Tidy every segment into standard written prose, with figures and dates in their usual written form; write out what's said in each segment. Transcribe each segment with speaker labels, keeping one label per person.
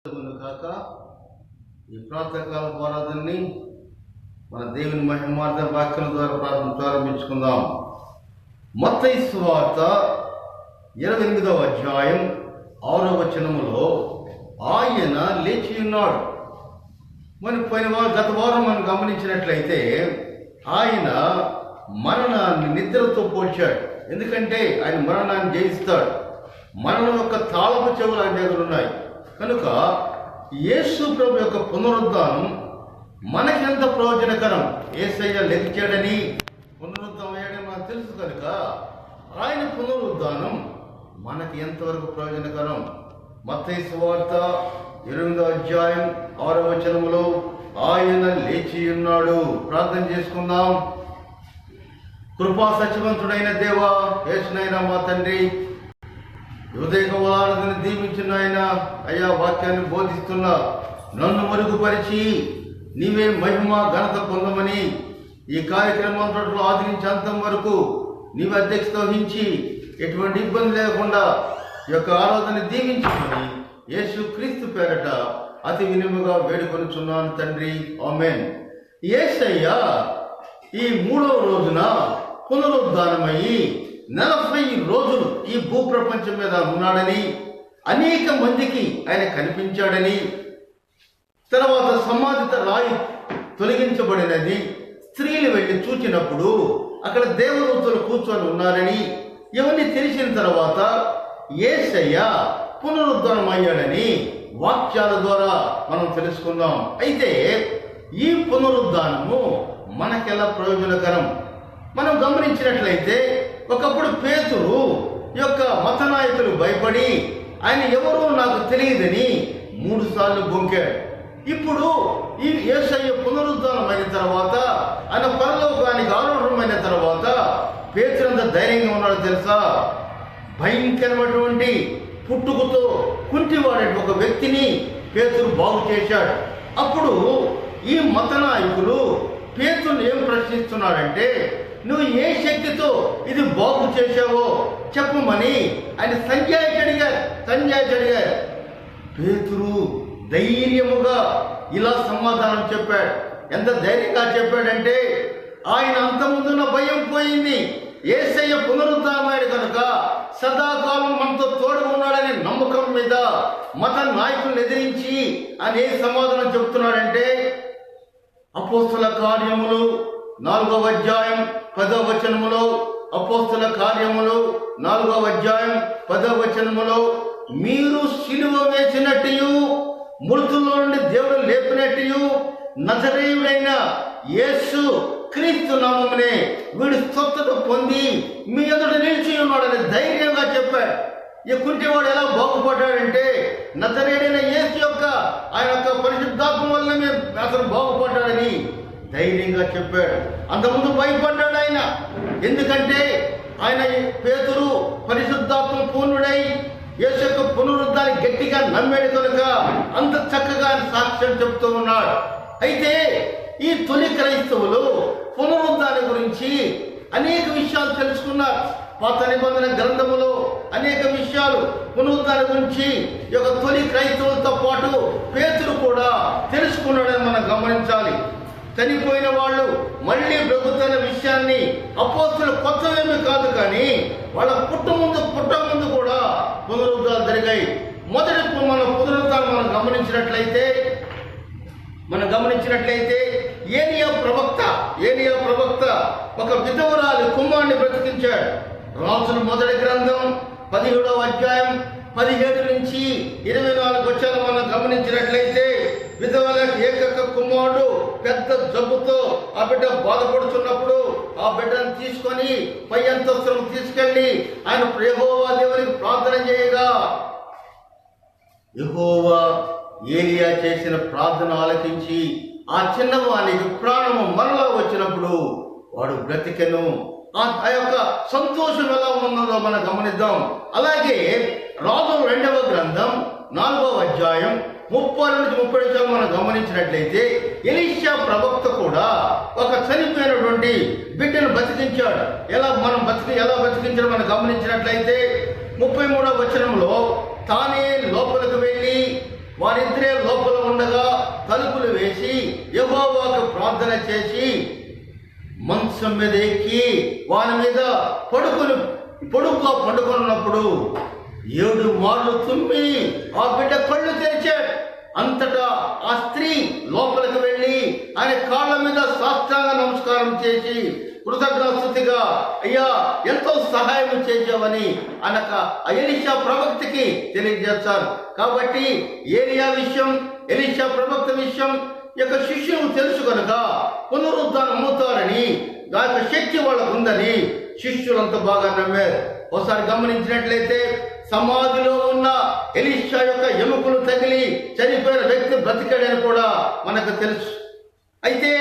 Speaker 1: కాక ఈ ప్రాతకాల ఆరాధనని మన దేవుని మహిమార్థ వాక్యం ద్వారా ప్రారంభించుకుందాం. మత్తయి సువార్త 28వ అధ్యాయం 6వ వచనములో ఆయన లేచి ఉన్నాడు. గత వారం మనం గమనించినట్లయితే ఆయన మరణాన్ని నిద్రతో పోల్చాడు. ఎందుకంటే ఆయన మరణాన్ని జయిస్తాడు. మరణం యొక్క తాళపు చెవులు ఆయన దగ్గర ఉన్నాయి. కనుక యేసు ప్రభు యొక్క పునరుద్ధానం మనకెంత ప్రయోజనకరం. యేసయ్య లెక్కాడని పునరుద్ధానం అయ్యాడని మనకు తెలుసు. కనుక ఆయన పునరుద్ధానం మనకి ఎంతవరకు ప్రయోజనకరం. మత్తయి సువార్త 28వ అధ్యాయం 6వ వచనములో ఆయన లేచి ఉన్నాడు. ప్రార్థన చేసుకుందాం. కృపా సత్యవంతుడైన దేవా, యేసునైనా మా తండ్రి, ఉదయవారాధన దీవించిన ఆయన అయ్యా, వాక్యాన్ని బోధిస్తున్నా నన్ను మరుగుపరిచి నీవే మహిమ ఘనత పొందమని ఈ కార్యక్రమం ఆదరించి అంతం వరకు నీవు అధ్యక్షత వహించి ఎటువంటి ఇబ్బంది లేకుండా ఈ యొక్క ఆరాధన దీవించమని యేసు క్రీస్తు పేరట అతి వినముగా వేడుకొనుచున్నాను తండ్రి, ఆమేన్. యేసయ్య ఈ 3వ రోజున పునరుద్ధానమయ్యి 40 రోజులు ఈ భూప్రపంచం మీద ఉన్నాడని, అనేక మందికి ఆయన కనిపించాడని, తర్వాత సమాధిత రాయి తొలగించబడినది స్త్రీలు వెళ్ళి చూచినప్పుడు అక్కడ దేవదూతలు కూర్చొని ఉన్నారని, ఇవన్నీ తెలిసిన తర్వాత యేసయ్య పునరుద్ధరణం అయ్యాడని వాక్యాల ద్వారా మనం తెలుసుకుందాం. అయితే ఈ పునరుద్ధానము మనకెలా ప్రయోజనకరం? మనం గమనించినట్లయితే ఒకప్పుడు పేతురు యొక్క మత నాయకులు భయపడి ఆయన ఎవరో నాకు తెలియదని 3 సార్లు బొంకాడు. ఇప్పుడు ఈ యేసయ్య పునరుద్ధానం అయిన తర్వాత, ఆయన పరలోకానికి ఆరోహణమైన తర్వాత పేతురంత ధైర్యంగా ఉన్నాడో తెలుసా? భయంకరమైనటువంటి పుట్టుకతో కుంటివాడే ఒక వ్యక్తిని పేతురు బాగు చేశాడు. అప్పుడు ఈ మత నాయకులు పేతురుని ఏం ప్రశ్నిస్తున్నాడంటే, నువ్వు ఏ శక్తితో ఇది బాగు చేశావో చెప్పమని ఆయన సంజాయిషి అడిగారు. పేతురు ధైర్యముగా ఇలా సమాధానం చెప్పాడు. ఎంత ధైర్యంగా చెప్పాడంటే, ఆయన అంతముందున్న భయం పోయింది. యేసయ్య పునరుద్ధానమయ్యాడు కనుక సదాకాలం మనతో తోడు ఉన్నాడనే నమ్మకం మీద మత నాయకులను ఎదిరించి ఆయన ఏ సమాధానం చెప్తున్నాడంటే, అపోస్తల కార్యములు 4వ అధ్యాయం 10వ వచనములో, అపోస్తల కార్యములు 4వ అధ్యాయం 10వ వచనములో, మీరు సిలువ వేసినట్టు మృతుల్లో నుండి దేవుడు లేపినట్టు నజరేయుడైన యేసు క్రీస్తు నామమునే వీడు స్వస్థత పొంది మీ ఎదుట నిలిచి ఉన్నాడని ధైర్యంగా చెప్పాడు. ఈ కుంటివాడు ఎలా బాగుపడ్డాడంటే, నజరేయుడైన యేసు యొక్క ఆయన యొక్క పరిశుద్ధాత్మ వల్లనే అతను బాగుపడ్డాడని ధైర్యంగా చెప్పాడు. అంతకుముందు భయపడ్డాడు ఆయన. ఎందుకంటే ఆయన పేతురు పరిశుద్ధాత్మ పూర్ణుడై యేసు యొక్క పునరుద్ధాన్ని గట్టిగా నమ్మాడు కనుక అంత చక్కగా సాక్ష్యం చెప్తూ ఉన్నాడు. అయితే ఈ తొలి క్రైస్తవులు పునరుద్ధానం గురించి అనేక విషయాలు తెలుసుకున్నారు. పాత నిబంధన గ్రంథములో అనేక విషయాలు పునరుద్ధానం గురించి ఈ యొక్క తొలి క్రైస్తవులతో పాటు పేతురు కూడా తెలుసుకున్నాడని మనం గమనించాలి. చనిపోయిన వాళ్ళు మళ్ళీ బ్రతుకుతున్న విషయాన్ని అపోస్తులు కొత్తవేమీ కాదు, కానీ వాళ్ళ పుట్ట ముందు కూడా పునరుద్ధాలు జరిగాయి. మొదటి మన పునరుద్ధానం మనం గమనించినట్లయితే ఏలియా ప్రవక్త ఒక విధవరాలి కుమారుని బ్రతికించాడు. రాజుల మొదటి గ్రంథం 17వ అధ్యాయం 17 నుంచి 24 వచనాలు మనం గమనించినట్లయితే, విధవల ఏకైక కుమారుడు పెద్ద జబ్బుతో ఆ బిడ్డ బాధపడుతున్నప్పుడు ఆ బిడ్డను తీసుకొని పై అంతస్తును తీసుకెళ్లి ఆయన యెహోవా దేవునికి ప్రార్థన చేయగా యెహోవా ఏలియా చేసిన ప్రార్థన ఆలకించి ఆ చిన్నవానికి ప్రాణము మరలా వచ్చినప్పుడు వాడు బ్రతికెను. ఆ యొక్క సంతోషం ఎలా ఉన్నదో మనం గమనిద్దాం. అలాగే రాజుల 2వ గ్రంథం 4వ అధ్యాయం 30 నుంచి 37 మనం గమనించినట్లయితే ఎలీషా ప్రవక్త కూడా ఒక చనిపోయినటువంటి బిడ్డను బతికించాడు. ఎలా బతికించాడు మనం గమనించినట్లయితే 33వ వచనంలో తానే లోపలికి వెళ్ళి వారిద్దరే లోపల ఉండగా తలుపులు వేసి యెహోవాకు ప్రార్థన చేసి మంచం మీద ఎక్కి వారి మీద పడుకున్నప్పుడు 7 మార్లు తుమ్మి ఆ బిడ్డ కళ్ళు తెరిచాడు. అంతటా ఆ స్త్రీ లోపలికి వెళ్ళి ఆయన కాళ్ళ మీద సాష్టాంగ నమస్కారం చేసి కృతజ్ఞతాస్తుతిగా, అయ్యా ఎంతో సహాయం చేసావని అనక ఎలీషా ప్రవక్తకి తెలియజేస్తారు. కాబట్టి ఏలియా విషయం, ఎలీషా ప్రవక్త విషయం యొక్క శిష్యులు తెలుసు కనుక పునరుద్ధానం అవుతారని ఆ యొక్క శక్తి వాళ్ళకు ఉందని శిష్యులంతా బాగా నమ్మారు. ఒకసారి గమనించినట్లయితే సమాధిలో ఉన్న ఎలీషా యొక్క ఎముకలు తగిలి చనిపోయిన వ్యక్తి బ్రతికాడని కూడా మనకు తెలుసు. అయితే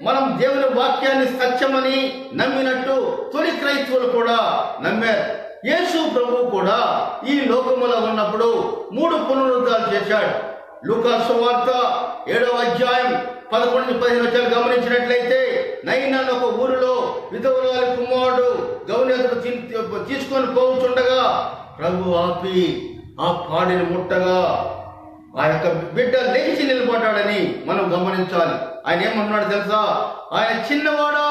Speaker 1: మనం దేవుని వాక్యాన్ని సత్యమని నమ్మినట్టు తొలి క్రైస్తవులు కూడా నమ్మారు. యేసు ప్రభువు కూడా ఈ లోకములో ఉన్నప్పుడు 3 పునరుద్ధాలు చేశాడు. లూకా సువార్త 7వ అధ్యాయం 11-15 గమనించినట్లయితే, నైనా ఒక ఊరిలో విధవరాలి కుమారుడు గౌనెతకు తీసుకొని పోతుండగా ప్రభు ఆపి ఆ పాడిని ముట్టగా ఆ యొక్క బిడ్డ లేచి నిలబడ్డాడని మనం గమనించాలి. ఆయన ఏమన్నాడు తెలుసా? ఆయన చిన్నవాడా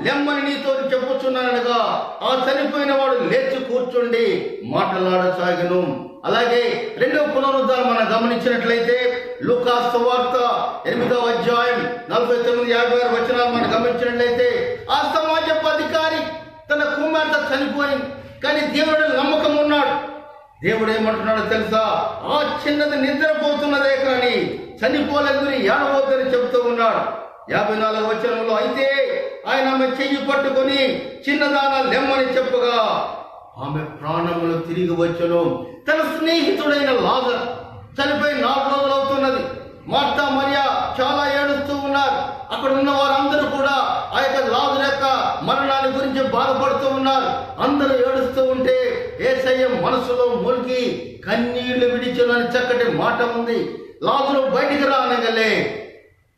Speaker 1: లెమ్మని నీతో చెప్పుచున్నానగా ఆ చనిపోయిన వాడు లేచి కూర్చుండి మాట్లాడసాగను. అలాగే 2వ పునరుద్ధానం మనం గమనించినట్లయితే లూకా సువార్త 8వ అధ్యాయం 49-56 మనం గమనించినట్లయితే, ఆ సమాజపు అధికారి తన కుమార్తె చనిపోయింది, కానీ దేవుడు నమ్మకం ఉన్నాడు. దేవుడు ఏమంటున్నాడో తెలుసా? ఆ చిన్నది నిద్రపోతున్నదే కానీ చనిపోలేదని ఏడవద్దని చెబుతూ ఉన్నాడు. 54వ వచనంలో, అయితే ఆయన ఆమె చెయ్యి పట్టుకొని చిన్నదాన లెమ్మని చెప్పగా ఆమె ప్రాణములు తిరిగి వచ్చును. తన స్నేహితుడైన లాజరు చనిపోయి 4 రోజులు అవుతున్నది. మార్తా మరియా చాలా ఏడుస్తూ ఉన్నారు. అక్కడ ఉన్న వారందరూ కూడా ఆ యొక్క లాజరు యొక్క మరణాన్ని గురించి బాధపడుతూ ఉన్నారు. అందరూ ఏడుస్తూ ఉంటే యేసయ్య మనసులో మునిగి కన్నీళ్లు విడిచునని చక్కటి మాట ఉంది. లాజరు బయటికి రానగలే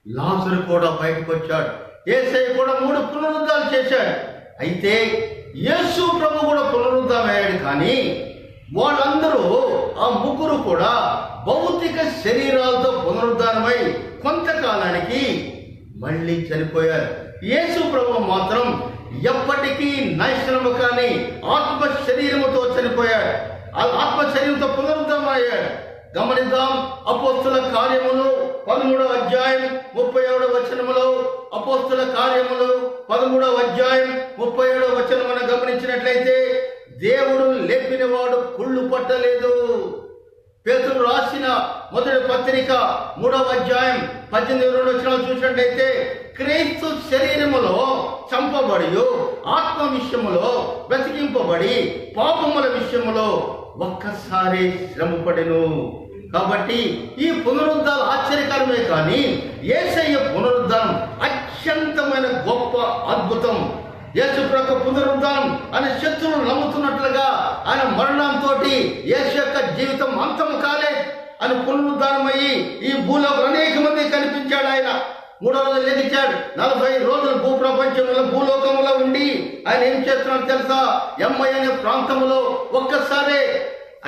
Speaker 1: లాజరు కూడా బయటకు వచ్చాడు. యేసయ్య కూడా 3 పునరుద్ధాలు చేశాడు. అయితే యేసు ప్రభు కూడా పునరుద్ధామయ్యాడు. కానీ వాళ్ళందరూ ఆ 3 కూడా భౌతిక శరీరాలతో పునరుద్ధానమై కొంతకాలానికి మళ్ళీ చనిపోయారు. యేసు ప్రభు మాత్రం ఎప్పటికీ నాశనము కానీ ఆత్మ శరీరముతో చనిపోయాడు. ఆత్మ శరీరంతో పునరుద్ధామయ్యాడు. గమనిద్దాం. అపోస్తుల కార్యములు 13వ అధ్యాయం 37వ వచనములో, అపోస్తుల కార్యములు 13వ అధ్యాయం 37వ వచనం మనం గమనించినట్లయితే, దేవుడు లేపినవాడు కుళ్ళు పట్టలేదు. పేతురు రాసిన మొదటి పత్రిక 3వ అధ్యాయం 18-20 వచనాలు చూసినట్లయితే, క్రీస్తు శరీరములో చంపబడి ఆత్మ విషయములో బ్రతికింపబడి పాపముల విషయములో ఒక్కసారి శ్రమపడెను. కాబట్టి ఈ పునరుద్ధానం ఆశ్చర్యకరమే, కానీ యేసయ్య పునరుద్ధానం అత్యంతమైన గొప్ప అద్భుతం. యేసు యొక్క పునరుద్ధానం ఆయన శత్రువులు నమ్ముతున్నట్లుగా ఆయన మరణంతో యేసు యొక్క జీవితం అంతము కాలేదు. ఆయన పునరుద్ధానమయ్యి ఈ భూలోకి అనేక మంది కనిపించాడు. ఆయన 3వ రోజు లెగిచాడు. 40 రోజులు భూప్రపంచంలో భూలోకంలో ఉండి ఆయన ఏం చేస్తున్నాడు తెలుసా? ఎమ్మై అనే ప్రాంతంలో ఒక్కసారే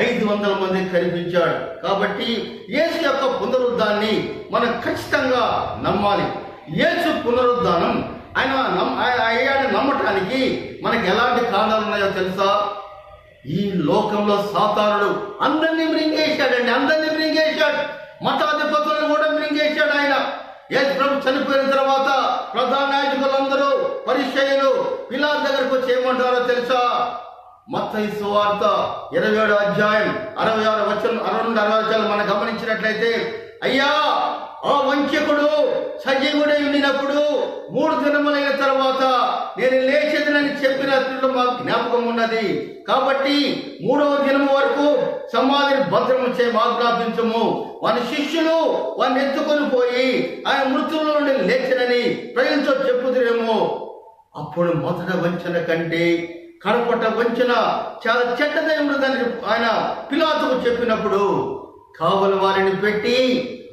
Speaker 1: 500 మంది కనిపించాడు. కాబట్టి యేసు యొక్క పునరుద్ధాన్ని మనం ఖచ్చితంగా నమ్మాలి. యేసు పునరుద్ధానం ఆయన అయ్యాడని నమ్మటానికి మనకి ఎలాంటి కారణాలు ఉన్నాయో తెలుసా? ఈ లోకంలో సాతానుడు అందరినీ మృంగేశాడండి. అందరినీ మృంగేశాడు. మతాధిపతులను కూడా మృంగేశాడు ఆయన. యేసు ప్రభు చనిపోయిన తర్వాత ప్రధాన యాజకులందరూ పరిసయ్యులు పిలాతు దగ్గరకు వచ్చి ఏమంటారో తెలుసా? మత్తయి సువార్త 27వ అధ్యాయం 66 వచనం 62-60 వచనాలు మనం గమనించినట్లయితే, అయ్యా ఆ వంచకుడు సజీవుడై ఉండినప్పుడు 3 దినములైన తర్వాత నేను లేచేదనని చెప్పినట్లు మాకు జ్ఞాపకం ఉన్నది. కాబట్టి 3వ దినము వరకు సమాధిని భద్రము చేయ ఆజ్ఞాపించము. వాని శిష్యులు వాడిని ఎత్తుకొని పోయి ఆయన మృతుల నుండి లేచనని ప్రజలతో చెప్పుదురేమో. అప్పుడు మొదట వంచన కంటే కడపట వంచన చాలా చెడ్డదై ఉన్నదని ఆయన పిలాతుకు చెప్పినప్పుడు కావలి వారిని పెట్టి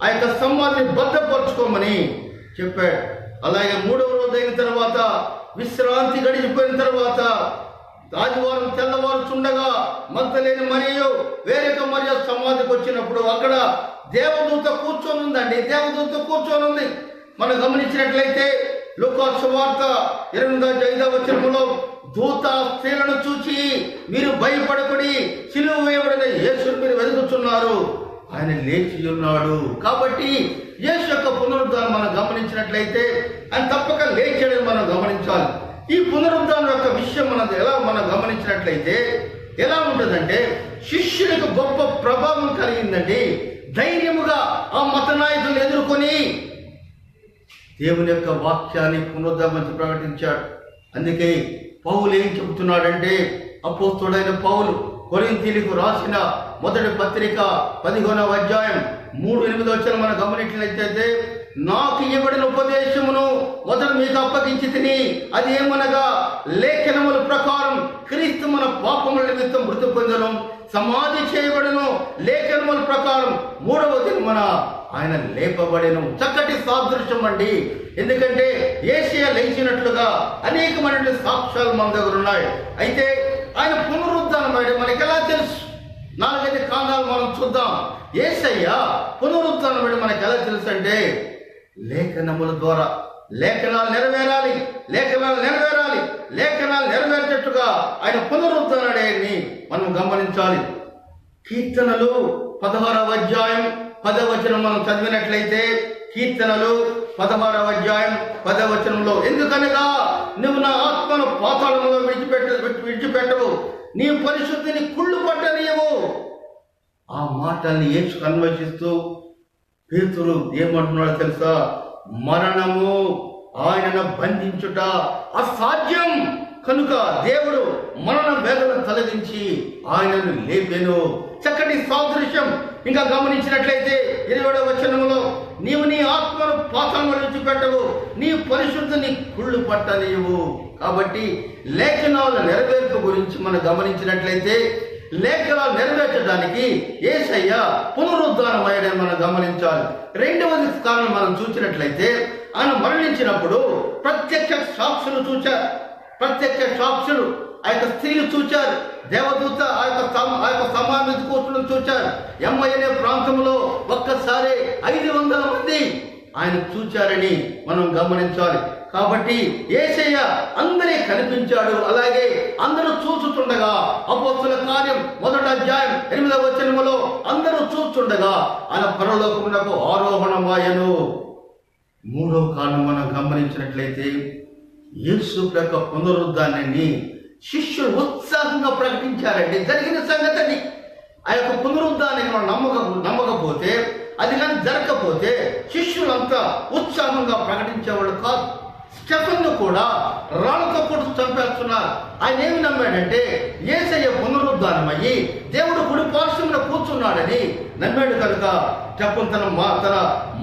Speaker 1: ఆ యొక్క సమాధిని భద్రపరచుకోమని చెప్పాడు. అలాగే 3వ రోజు అయిన తర్వాత విశ్రాంతి గడిచిపోయిన తర్వాత ఆదివారం తెల్లవారు చుండగా మగ్దలేని మరియు వేరొక మరియ సమాధికి వచ్చినప్పుడు అక్కడ దేవదూత కూర్చొని ఉందండి, దేవదూత కూర్చొని ఉంది. మనం గమనించినట్లయితే లూకా సువార్త 8:5 దూత స్త్రీలను చూచి, మీరు భయపడకుడి, సిలువ వేయబడిన యేసుని మీరు వెతుకుతున్నారు, ఆయన లేచి ఉన్నాడు. కాబట్టి యేసు యొక్క పునరుద్ధానం మనం గమనించినట్లయితే ఆయన తప్పక లేచాడని మనం గమనించాలి. ఈ పునరుద్ధానం యొక్క విషయం మనం గమనించినట్లయితే ఎలా ఉంటుందంటే, శిష్యులకు గొప్ప ప్రభావం కలిగిందండి. ధైర్యముగా ఆ మత నాయకులను ఎదుర్కొని దేవుని యొక్క వాక్యాన్ని పునరుద్ధరించి ప్రకటించాడు. అందుకే పౌలు ఏం చెబుతున్నాడంటే, అపోస్తలుడైన పౌలు కొరింథీయులకు రాసిన మొదటి పత్రిక 15:3-8 మనం గమనించినట్లయితే, నాకు ఇవ్వబడిన ఉపదేశమును మొదట మీకు అప్పగించి తిని, అది ఏమనగా లేఖనముల ప్రకారం క్రీస్తు మన పాపముల నిమిత్తం మృతి పొందను, సమాధి చేయబడను, లేఖనముల ప్రకారం 3వ దినమున ఆయన లేపబడెను. చక్కటి సాదృశ్యం అండి. ఎందుకంటే యేసయ్య లేచినట్లుగా అనేకమైన సాక్ష్యాలు మన దగ్గర ఉన్నాయి. అయితే ఆయన పునరుద్ధానం అయ్యాడు మనకి ఎలా తెలుసు? 4 కారణాలు మనం చూద్దాం. యేసయ్య పునరుద్ధానం అయ్యాడు మనకి ఎలా తెలుసు అంటే, లేఖనముల ద్వారా లేఖనాలు నెరవేరాలి, లేఖనాలు నెరవేరాలి, లేఖనాలు నెరవేర్చేట్టుగా ఆయన పునరుద్ధానుడని మనం గమనించాలి. కీర్తనలు 16:10 మనం చదివినట్లయితే, కీర్తనలు 16:10 ఎందుకనగా నువ్వు నా ఆత్మను పాతాళంలో విడిచిపెట్టవు, నీ పరిశుద్ధిని కుళ్ళు పట్టనీయవు. ఆ మాటల్ని యేసుకు అన్వేషిస్తూ పేతురు ఏమంటున్నాడో తెలుసా? మరణము ఆయనను బంధించుట అసాధ్యం కనుక దేవుడు మరణ వేదన తొలగించి ఆయనను లేపెను. చక్కటి సాదృశ్యం. ఇంకా గమనించినట్లయితే 27వ నీవు నీ ఆత్మను పాతాళంలో విడిచిపెట్టవు, నీ పరిశుద్ధిని కుళ్ళు పట్టనీయవు. కాబట్టి లేఖనాల నెరవేర్పు గురించి మనం గమనించినట్లయితే, లేఖనాలు నెరవేర్చడానికి యేసయ్య పునరుద్ధానం అయ్యాడని మనం గమనించాలి. 2వ కారణం మనం చూసినట్లయితే, ఆయన మరణించినప్పుడు ప్రత్యక్ష సాక్షులు చూచారు. ప్రత్యక్ష సాక్షులు ఆ యొక్క స్త్రీలు చూచారు. దేవదూత ఆ యొక్క సమాధి కూర్చుని చూచారు. ఎంఐ అనే ప్రాంతంలో ఒక్కసారి 500 మంది ఆయన చూచారని మనం గమనించాలి. కాబట్టి యేసయ్య అందరికీ కనిపించాడు. అలాగే అందరూ చూచుతుండగా, అపోస్తలుల కార్యం 1:8 అందరూ చూస్తుండగా ఆయన పరలోకమునకు ఆరోహణమాయెను. 3వ కారణం మనం గమనించినట్లయితే, యేసు యొక్క పునరుద్ధానాన్ని శిష్యులు ఉత్సాహంగా ప్రకటించారండి. జరిగిన సంగతిని ఆ యొక్క పునరుద్ధానాన్ని మనం నమ్మకపోతే, అది కానీ జరగకపోతే శిష్యులంతా ఉత్సాహంగా ప్రకటించేవాళ్ళు కాదు. స్టెఫెన్ను కూడా రాళ్ళతో కొట్టు చంపేస్తున్నారు. ఆయన ఏమి నమ్మాడంటే, యేసయ్య పునరుద్ధానమయ్యి దేవుడు కుడి పార్శ్వమున కూర్చున్నాడని నమ్మాడు. కనుక స్టెఫెన్ తన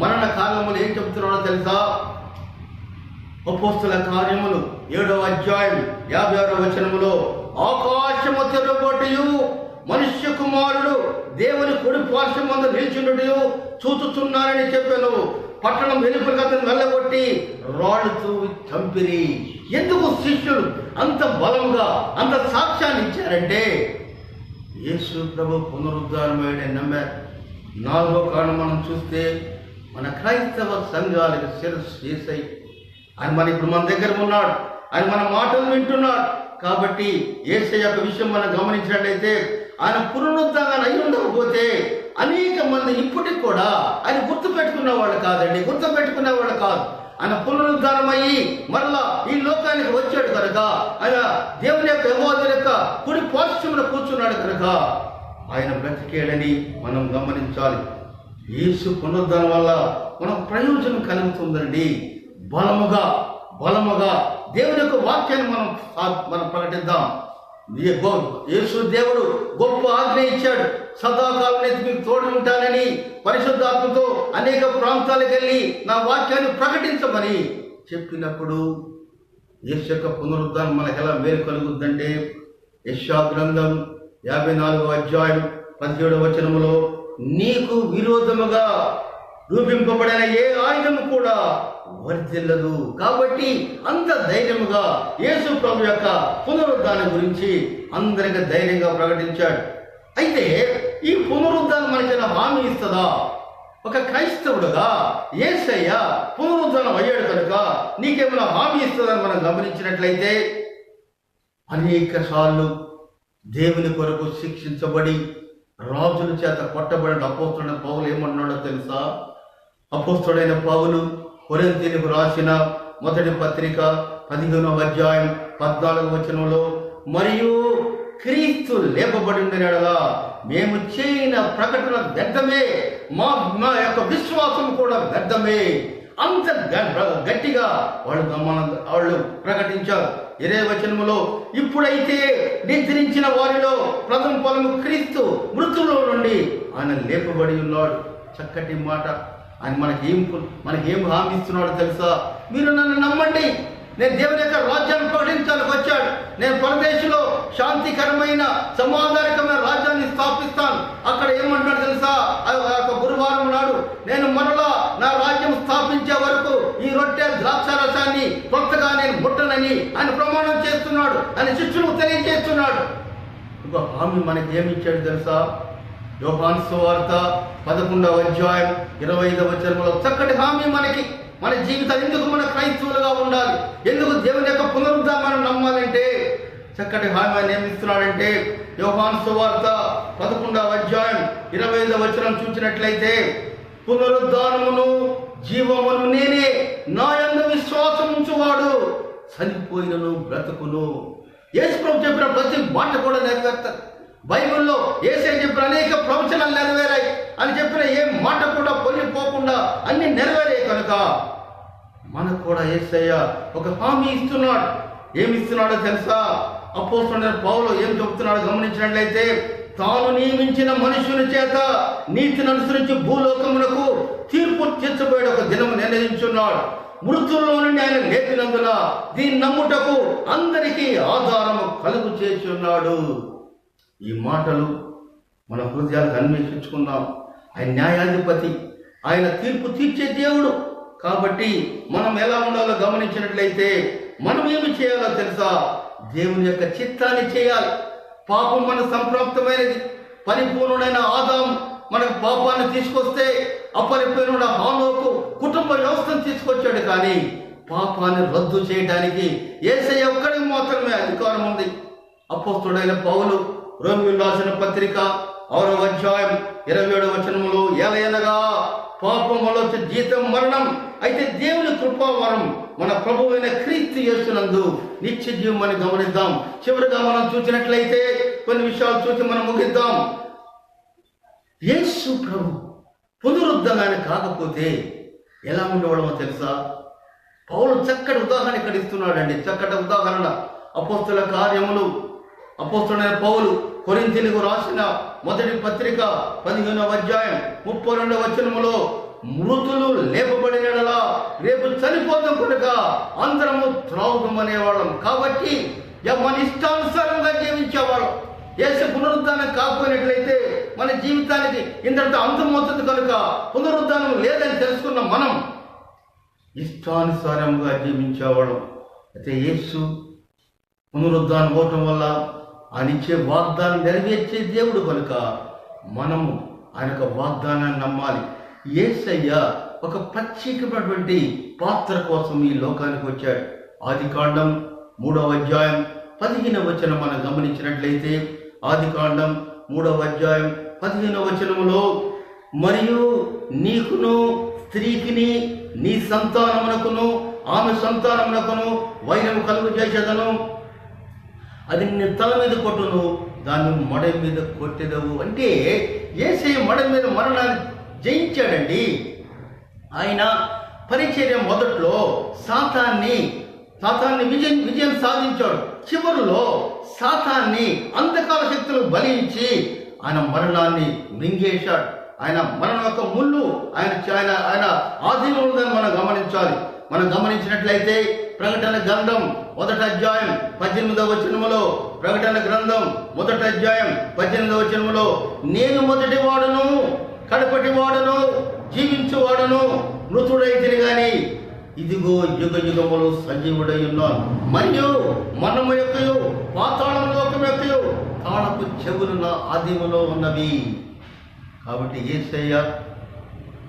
Speaker 1: మరణ కాలంలో ఏం చెబుతున్నాడో తెలుసా? అపోస్తలుల కార్యములు 7:56 ఆకాశము తెరవబడియు మనుష్య కుమారుడు దేవుని కుడి పార్శ్వమందు నిలిచినట్టు చూచుచున్నారని చెప్పాను. పట్టణం వెలుపలికి అతను వెళ్ళగొట్టి రాళ్ళతో చంపిరి. ఎందుకు శిష్యులు అంత బలంగా అంత సాక్ష్యాన్ని ఇచ్చారంటే, యేసు ప్రభు పునరుద్ధానమయ్యాడని నమ్మారు. 4వ కారణం మనం చూస్తే, మన క్రైస్తవ సంఘాలకు శిరస్సు యేసయ్య. ఆయన ఇప్పుడు మన దగ్గర ఉన్నాడు, ఆయన మన మాటలు వింటున్నాడు. కాబట్టి యేసయ్య యొక్క విషయం మనం గమనించినట్లయితే, ఆయన పునరుద్ధానం అయి ఉండకపోతే అనేక మంది ఇప్పటికి కూడా ఆయన గుర్తుపెట్టుకునేవాళ్ళు కాదు. ఆయన పునరుద్ధానం అయ్యి మరలా ఈ లోకానికి వచ్చాడు కనుక, ఆయన దేవుని యొక్క యెహోవా యొక్క కుడి పార్శ్వమున కూర్చున్నాడు కనుక ఆయన బ్రతికేడని మనం గమనించాలి. యేసు పునరుద్ధానం వల్ల మనకు ప్రయోజనం కలుగుతుందండి. బలముగా దేవుని యొక్క వాక్యాన్ని మనం ప్రకటిద్దాం. యేసు దేవుడు గొప్ప ఆజ్ఞ ఇచ్చాడు. సదాకాలం మీకు తోడు ఉంటానని పరిశుద్ధాత్మతో అనేక ప్రాంతాలకు వెళ్ళి నా వాక్యాన్ని ప్రకటించమని చెప్పినప్పుడు యేసు యొక్క పునరుద్ధానం మనకు ఎలా మేలు కలుగుద్దంటే, యెషయా గ్రంథం 54:17 నీకు విరోధముగా రూపింపబడిన ఏ ఆయుధము కూడా వర్ధిల్లదు. కాబట్టి అంత ధైర్యముగా యేసు ప్రభు యొక్క పునరుద్ధానం గురించి అందరికీ ధైర్యంగా ప్రకటించాడు. అయితే ఈ పునరుద్ధానం మనకైనా హామీ ఇస్తుందా? ఒక క్రైస్తవుడుగా యేసయ్య పునరుద్ధరణం అయ్యాడు కనుక నీకేమైనా హామీ ఇస్తుందని మనం గమనించినట్లయితే, అనేక సార్లు దేవుని కొరకు శిక్షించబడి రాజుల చేత కొట్టబడిన అపోస్తుడైన పౌలు ఏమన్నాడో తెలుసా? అపోస్తుడైన పౌలు కొరింథీయులకు రాసిన మొదటి పత్రిక 15వ అధ్యాయం 14వ వచనంలో, మరియు క్రీస్తు లేపబడి ఉండేలా మేము చేయన ప్రకటన వ్యర్థమే, మా యొక్క విశ్వాసం కూడా వ్యర్థమే. అంత గట్టిగా వాళ్ళు ప్రకటించారు. 20వ వచనములో, ఇప్పుడైతే నిద్రించిన వారిలో ప్రథమ ఫలము క్రీస్తు మృతుల్లో నుండి ఆయన లేపబడి ఉన్నాడు. చక్కటి మాట. ఆయన మనకేం హామీ ఇస్తున్నాడో తెలుసా? మీరు నన్ను నమ్మండి, నేను దేవుని యొక్క రాజ్యాన్ని ప్రకటించడానికి వచ్చాడు. నేను పరదేశంలో శాంతికరమైన సమాధానకరమైన రాజ్యాన్ని స్థాపిస్తాను. అక్కడ ఏమంటాడు తెలుసా? గురువారం నాడు నేను మరలా నా రాజ్యం స్థాపించే వరకు ఈ రొట్టె ద్రాక్షారసాన్ని కొత్తగా నేను ముట్టనని ఆయన ప్రమాణం చేస్తున్నాడు. ఆయన శిష్యులకు తెలియజేస్తున్నాడు. ఇంకో హామీ మనకి ఏమి ఇచ్చాడు తెలుసా? యోహాను సువార్త 11వ అధ్యాయం 25వ వచనంలో చక్కటి హామీ మనకి. మన జీవితం ఎందుకు మన క్రైస్తవులుగా ఉండాలి, ఎందుకు దేవుని యొక్క పునరుద్ధరణ మనం నమ్మాలంటే చక్కటి హామీ ఆయన ఏమిస్తున్నాడంటే, యోహాను సువార్త 11వ అధ్యాయం 25వ వచనం చూసినట్లయితే, పునరుద్ధానమును జీవమును నేనే, నా యందు విశ్వాసం ఉంచువాడు చనిపోయినను బ్రతుకును. యేసు ప్రభు చెప్పిన ప్రతి మాట కూడా నెరవేర్తారు. బైబిల్లో యేసయ్య చెప్పిన అనేక ప్రవచనాలు నెరవేరాయి. అని చెప్పిన ఏ మాట కూడా పొల్లిపోకుండా అన్ని నెరవేరాయి కనుక మనకు కూడా యేసయ్య ఒక హామీ ఇస్తున్నాడు. ఏమి ఇస్తున్నాడో తెలుసా? అపోస్తలుడైన పౌలు ఏం చెబుతున్నాడో గమనించినట్లయితే, తాను నియమించిన మనుషుని చేత నీతిని అనుసరించి భూలోకమునకు తీర్పు తీర్చబోయే ఒక దినము నిర్ణయించున్నాడు. మృతుల్లో నుండి ఆయన లేపినందున దీన్ని నమ్ముటకు అందరికీ ఆధారము కలుగు చేసి ఉన్నాడు. ఈ మాటలు మన హృదయాలకు అన్వేషించుకుందాం. ఆయన న్యాయాధిపతి, ఆయన తీర్పు తీర్చే దేవుడు. కాబట్టి మనం ఎలా ఉండాలో గమనించినట్లయితే మనం ఏమి చేయాలో తెలుసా? దేవుని యొక్క చిత్తాన్ని చేయాలి. పాపం మన సంప్రాప్తమైనది. పరిపూర్ణుడైన ఆదాము మనకు పాపాన్ని తీసుకొస్తే, అపరిపూర్ణుడ హానోకు కుటుంబ వ్యవస్థను తీసుకొచ్చాడు. కానీ పాపాన్ని రద్దు చేయడానికి యేసయ్య ఒక్కడికి మాత్రమే అధికారం ఉంది. అపోస్తలుడైన పౌలు రోమీయులకు రాసిన పత్రిక 6వ అధ్యాయం 27వ వచనములో, ఏలయనగా పాపములో జీతం మరణం, అయితే దేవుని కృపావరం మన ప్రభువైన క్రీస్తు యేసునందు నిత్య జీవం అని గమనిద్దాం. చివరిగా మనం చూసినట్లయితే కొన్ని విషయాలు చూసి మనం ముగిద్దాం. యేసు ప్రభు పునరుద్ధరణ కాకపోతే ఎలా ఉండవడమో తెలుసా? పౌలు చక్కటి ఉదాహరణ ఇక్కడ ఇస్తున్నాడండి. చక్కటి ఉదాహరణ. అపోస్తల కార్యములు అపోస్తలుడైన పౌలు కొరింథీయులకు రాసిన మొదటి పత్రిక 15వ అధ్యాయం 32వ వచనములో, మృతులు లేపబడినలా రేపు చనిపోతాం కనుక అందరము త్రాగుమనేవాళ్ళం. కాబట్టి మన ఇష్టానుసారంగా జీవించేవాళ్ళం. యేసు పునరుద్ధానం కాకపోయినట్లయితే మన జీవితానికి ఇంతటితో అంతమవుతుంది కనుక పునరుద్ధానం లేదని తెలుసుకున్న మనం ఇష్టానుసారంగా జీవించేవాళ్ళం. అయితే యేసు పునరుద్ధానం అవటం వల్ల ఆయన ఇచ్చే వాగ్దానం నెరవేర్చే దేవుడు కనుక మనము ఆయన యొక్క వాగ్దానాన్ని నమ్మాలి. యేసయ్య ఒక ప్రత్యేకమైనటువంటి పాత్ర కోసం ఈ లోకానికి వచ్చాడు. ఆదికాండం 3వ అధ్యాయం 15వ వచనం మనం గమనించినట్లయితే, ఆదికాండం 3వ అధ్యాయం 15వ వచనములో, మరియు నీకును స్త్రీకిని నీ సంతానమునకును ఆమె సంతానమునకును వైరము కలుగు చేసేదను, అది నీ తల మీద కొట్టును, దాన్ని మడ మీద కొట్టెదవు. అంటే యేసయ్య మడ మీద మరణాన్ని జయించాడండి. ఆయన పరిచర్య మొదట్లో సాతాన్ని విజయం సాధించాడు. చివరిలో సాతాన్ని అంధకార శక్తులు బలించి ఆయన మరణాన్ని మృంగేశాడు. ఆయన మరణం యొక్క ముళ్ళు ఆయన ఆధీనంలో ఉందని మనం గమనించాలి. మనం గమనించినట్లయితే ప్రకటన గ్రంథం 1వ అధ్యాయం 18వ వచనములో, ప్రకటన గ్రంథం 1వ అధ్యాయం 18వ వచనములో, నేను మొదటి వాడును కడపటి వాడును జీవించువాడును మృతుడైతిని గాని ఇదిగో యుగ యుగములు సజీవుడై ఉన్నాను, మరియు మనము యొక్కయు పాతాళం లోకం యొక్కయు తాళపు చెవులు నా ఆదిములో ఉన్నవి. కాబట్టి యేసయ్య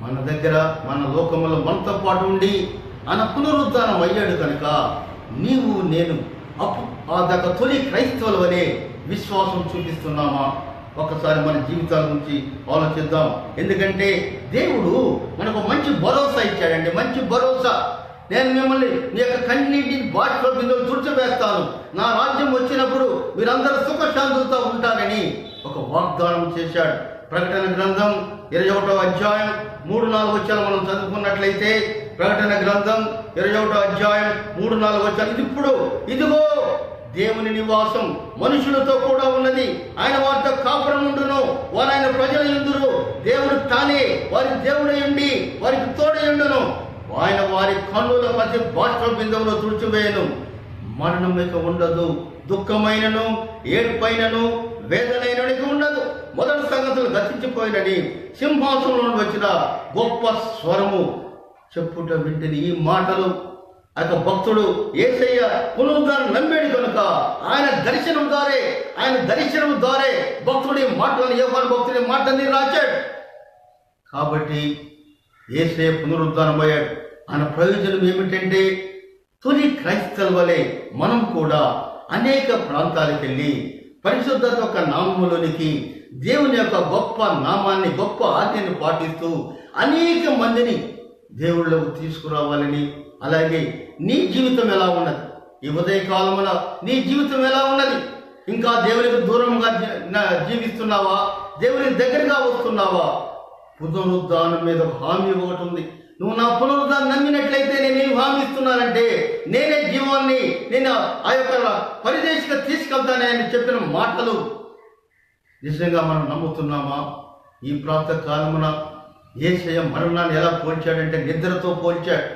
Speaker 1: మన దగ్గర మన లోకములో మనతో పాటు ఉండి ఆయన పునరుద్ధానం అయ్యాడు కనుక నీవు నేను ఆ దగ్గర తొలి క్రైస్తవుల వలె విశ్వాసం చూపిస్తున్నామా? ఒకసారి మన జీవితాల గురించి ఆలోచిద్దాం. ఎందుకంటే దేవుడు మనకు మంచి భరోసా ఇచ్చాడండి, మంచి భరోసా. నేను మిమ్మల్ని మీ యొక్క కన్నీటి బాష్ప బిందువులు తుడిచివేస్తాను, నా రాజ్యం వచ్చినప్పుడు మీరందరూ సుఖశాంతులతో ఉంటారని ఒక వాగ్దానం చేశాడు. ప్రకటన గ్రంథం 21వ అధ్యాయం 3-4 వచనాలు మనం చదువుకున్నట్లయితే, ప్రకటన గ్రంథం 21వ అధ్యాయం 3-4 వచనాలు, ఇప్పుడు ఇదిగో దేవుని నివాసం మనుషులతో కూడా ఉన్నది, ఆయన వారితో కాపురం ఉండును, వారు ఆయన ప్రజలు యుందురు, దేవుడు తానే వారి దేవుడై ఉండి వారికి తోడై ఉండును, ఆయన వారి కన్నుల మధ్య బాష్ప బిందువులో తుడిచివేయను, మరణం ఇక ఉండదు, దుఃఖమైనను ఏడుపైనను వేదనైననికి ఉండదు, మొదటి సంగతులు గతించిపోయినని సింహాసనం వచ్చిన గొప్ప స్వరము చెప్పుట వింటిని. ఈ మాటలు ఒక భక్తుడు యేసయ్య పునరుద్ధానం నమ్మాడు కనుక ఆయన దర్శనం ద్వారే భక్తుడి మాటలను యోహాను భక్తుడి మాటని రాశాడు. కాబట్టి యేసయ్య పునరుద్ధానం అయ్యాడు. ఆయన ప్రయోజనం ఏమిటంటే తొలి క్రైస్తవుల వలె మనం కూడా అనేక ప్రాంతాలకు వెళ్ళి పరిశుద్ధత యొక్క నామములోనికి దేవుని యొక్క గొప్ప నామాన్ని, గొప్ప ఆజ్ఞని పాటిస్తూ అనేక మందిని దేవుళ్ళకు తీసుకురావాలని, అలాగే నీ జీవితం ఎలా ఉన్నది, ఈ ఉదయకాలమున నీ జీవితం ఎలా ఉన్నది? ఇంకా దేవునికి దూరంగా జీవిస్తున్నావా? దేవునికి దగ్గరగా వస్తున్నావా? పునరుద్ధానం మీద హామీ ఒకటి ఉంది. నువ్వు నా పునరుద్ధానం నమ్మినట్లయితే నేనేం హామీ ఇస్తున్నానంటే, నేనే జీవాన్ని, నేను ఆ యొక్క పరిదేశిగా తీసుకెళ్తానని చెప్పిన మాటలు నిజంగా మనం నమ్ముతున్నామా? ఈ ప్రాంత కాలమున యేసయ్య మరణాన్ని ఎలా పోల్చాడంటే నిద్రతో పోల్చాడు.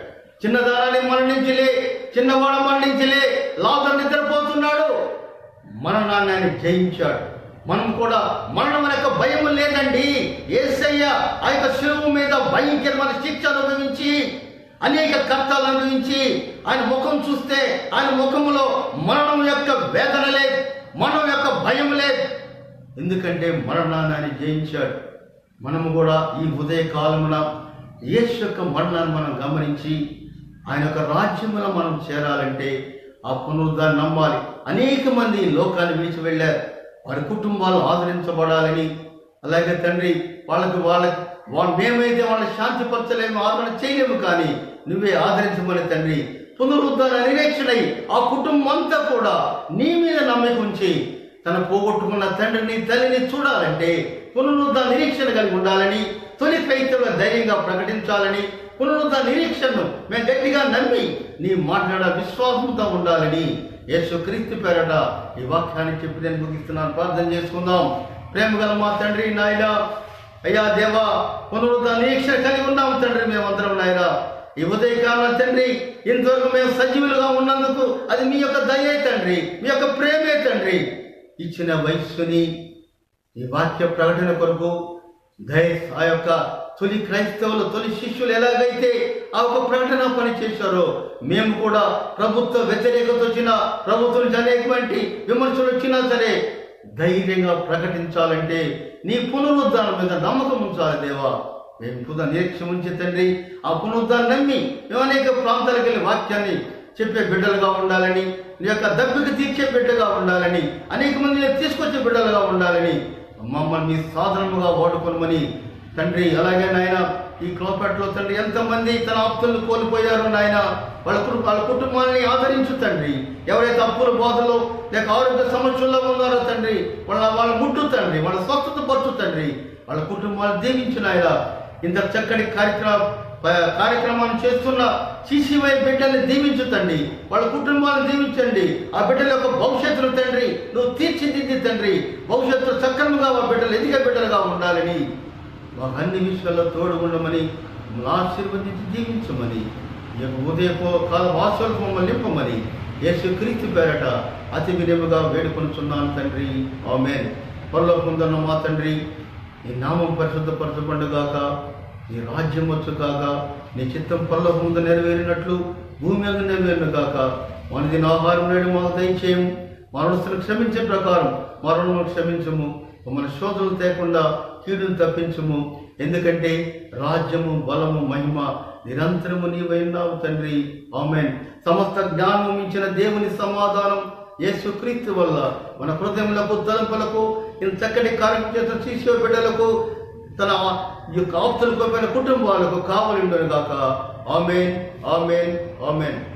Speaker 1: చిన్నదానాన్ని మరణించలే, చిన్నవాడు మరణించలే, లాజరు నిద్రపోతున్నాడు, మరణాన్ని ఆయన జయించాడు. మనం కూడా మరణం యొక్క భయం లేదండి. యేసయ్య ఆ యొక్క శిలువ మీద భయంకరమైన శిక్ష అనుభవించి, అనేక కష్టాలు అనుభవించి, ఆయన ముఖం చూస్తే ఆయన ముఖంలో మరణం యొక్క వేదన లేదు, మరణం యొక్క భయం లేదు. ఎందుకంటే మరణాన్ని ఆయన జయించాడు. మనము కూడా ఈ ఉదయ కాలమున యేసు యొక్క మరణాన్ని మనం గమనించి ఆయన యొక్క రాజ్యములో మనం చేరాలంటే ఆ పునరుద్ధానం నమ్మాలి. అనేక మంది ఈ లోకాన్ని విడిచి వెళ్ళారు, వారి కుటుంబాలు ఆదరించబడాలని. అలాగే తండ్రి మేమైతే వాళ్ళని శాంతిపరచలేము, ఆదరణ చేయలేము, కానీ నువ్వే ఆదరించమని తండ్రి పునరుద్ధాన నిరీక్షణై ఆ కుటుంబం అంతా కూడా నీ మీద నమ్మకం ఉంచి తన పోగొట్టుకున్న తండ్రిని తల్లిని చూడాలంటే పునరుద్ధాన నిరీక్షణ కలిగి ఉండాలని, తొలి క్రైస్తవుల ధైర్యంగా ప్రకటించాలని, పునరుద్ధాన నిరీక్షణను మేము గట్టిగా నమ్మి నీ మాట్లాడ విశ్వాసంతో ఉండాలని యేసుక్రీస్తు పేరట ఈ వాక్యాన్ని చెప్పి నేను ముగిస్తున్నాను. ప్రార్థన చేసుకుందాం. ప్రేమ గల మా తండ్రి నాయనా, అయ్యా దేవా, పునరుద్ధాన నిరీక్షణ కలిగి ఉన్నాము తండ్రి. మేమందరం నాయనా ఈ ఉదయకాలం తండ్రి ఇంతవరకు మేము సజీవులుగా ఉన్నందుకు అది మీ యొక్క దయే తండ్రి, మీ యొక్క ప్రేమే తండ్రి. ఇచ్చిన వయస్సుని ఈ వాక్య ప్రకటన కొరకు ఆ యొక్క తొలి క్రైస్తవులు, తొలి శిష్యులు ఎలాగైతే ఆ ఒక ప్రకటన పని చేశారో మేము కూడా ప్రభుత్వ వ్యతిరేకత వచ్చినా, ప్రభుత్వం నుంచి అనేకమంటి విమర్శలు వచ్చినా సరే ధైర్యంగా ప్రకటించాలంటే నీ పునరుద్ధానం మీద నమ్మకం ఉంచాలి దేవా. మేము పునః నిరీక్షణ ఉంచి తండ్రి ఆ పునరుద్ధానం నమ్మి మేము అనేక ప్రాంతాలకు వెళ్ళి వాక్యాన్ని చెప్పే బిడ్డలుగా ఉండాలని, నీ యొక్క దప్పిక తీర్చే బిడ్డగా ఉండాలని, అనేక మందిని తీసుకొచ్చే బిడ్డలుగా ఉండాలని మమ్మల్ని మీ సాధనముగా వాడుకోమని తండ్రి. అలాగే నాయన ఈ క్లోపేటలో తండ్రి ఎంతమంది తన ఆప్తులను కోల్పోయారో నాయన, వాళ్ళ కుటుంబాన్ని ఆదరించు తండ్రి. ఎవరైతే అప్పుల బాధలో లేక ఆరోగ్య సమస్యల్లో ఉన్నారో తండ్రి వాళ్ళ ముట్టు తండ్రి, వాళ్ళ స్వస్థత పట్టు తండ్రి, వాళ్ళ కుటుంబాన్ని దీవించిన ఆయన. ఇంత చక్కటి కార్యక్రమాన్ని చేస్తున్న సిసివై బిడ్డల్ని దీవించుతండి, వాళ్ళ కుటుంబాలను దీవించండి. ఆ బిడ్డల యొక్క భవిష్యత్తును తండ్రి నువ్వు తీర్చిదిద్ది తండ్రి, భవిష్యత్తు సక్రమంగా ఆ బిడ్డలు ఎదిగే బిడ్డలుగా ఉండాలని, మాకు అన్ని విషయాల్లో తోడు ఉండమని, ఆశీర్వదించి దీవించమని, ఈ యొక్క ఉదయపో కాల వాసులకు మమ్మల్ని నింపమని యేసుక్రీస్తు పేరట అతి వినయముగా వేడుకొనుచున్నాను తండ్రి. ఆమేన్. పరలోకముందున్న మా తండ్రి, నీ నామం పరిశుద్ధపరచబడుగాక, నీ రాజ్యం వచ్చుగాక, నీ చిత్తం పరలోకం ముందు నెరవేరినట్లు భూమి మీద నెరవేరును గాక. మనదిన ఆహారం నేడు మాకు దయచేయము, మరణస్తులను క్షమించే ప్రకారం మరణములను క్షమించము, మమ్మల్ని శోధనలు తేకుండా కీడును తప్పించము, ఎందుకంటే రాజ్యము, బలము, మహిమ నిరంతరము నీవైనావు తండ్రి. ఆమేన్. సమస్త జ్ఞానము మించిన దేవుని సమాధానం యేసుక్రీస్తు వల్ల మన హృదయములకు, తలంపులకు, ఇంత చక్కటి కార్యం చేసిన శిష్య బిడ్డలకు, తన యొక్క ఆప్తులకు, కుటుంబాలకు కావలిండును గాక. ఆమేన్, ఆమేన్, ఆమేన్.